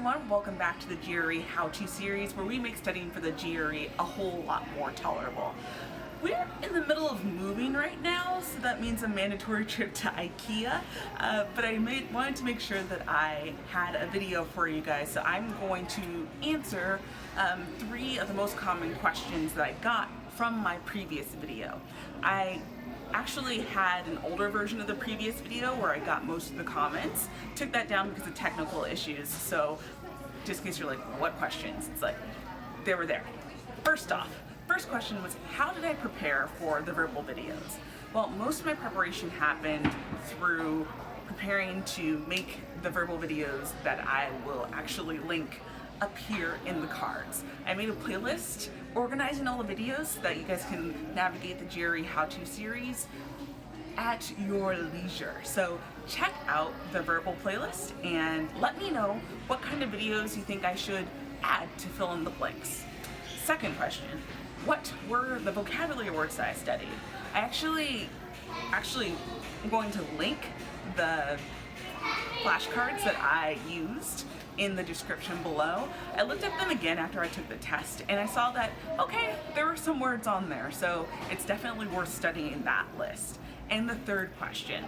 everyone, welcome back to the GRE how-to series where we make studying for the GRE a whole lot more tolerable. We're in the middle of moving right now, so that means a mandatory trip to IKEA, but I wanted to make sure that I had a video for you guys, so I'm going to answer 3 of the most common questions that I got from my previous video. I actually had an older version of the previous video where I got most of the comments. Took that down because of technical issues, so just in case you're like, what questions? It's like, they were there. First question was, how did I prepare for the verbal videos? Well, most of my preparation happened through preparing to make the verbal videos that I will actually link up here in the cards. I made a playlist organizing all the videos so that you guys can navigate the GRE how-to series at your leisure. So check out the verbal playlist and let me know what kind of videos you think I should add to fill in the blanks. Second question, what were the vocabulary words that I studied? I actually am going to link the flashcards that I used in the description below. I looked at them again after I took the test and I saw that, okay, there were some words on there, so it's definitely worth studying that list. And the third question,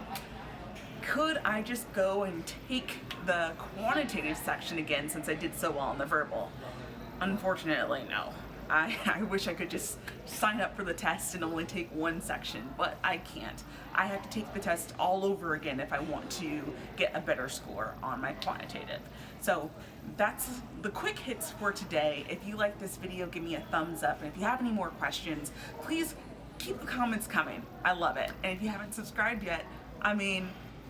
could I just go and take the quantitative section again since I did so well in the verbal? Unfortunately, no. I wish I could just sign up for the test and only take one section, but I can't. I have to take the test all over again if I want to get a better score on my quantitative. So that's the quick hits for today. If you like this video, give me a thumbs up, and if you have any more questions, please keep the comments coming. I love it. And if you haven't subscribed yet, I mean,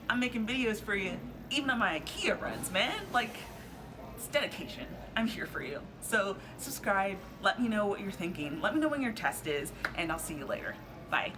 I'm making videos for you even on my IKEA runs, man. Like, it's dedication. I'm here for you. So subscribe, let me know what you're thinking, let me know when your test is, and I'll see you later. Bye.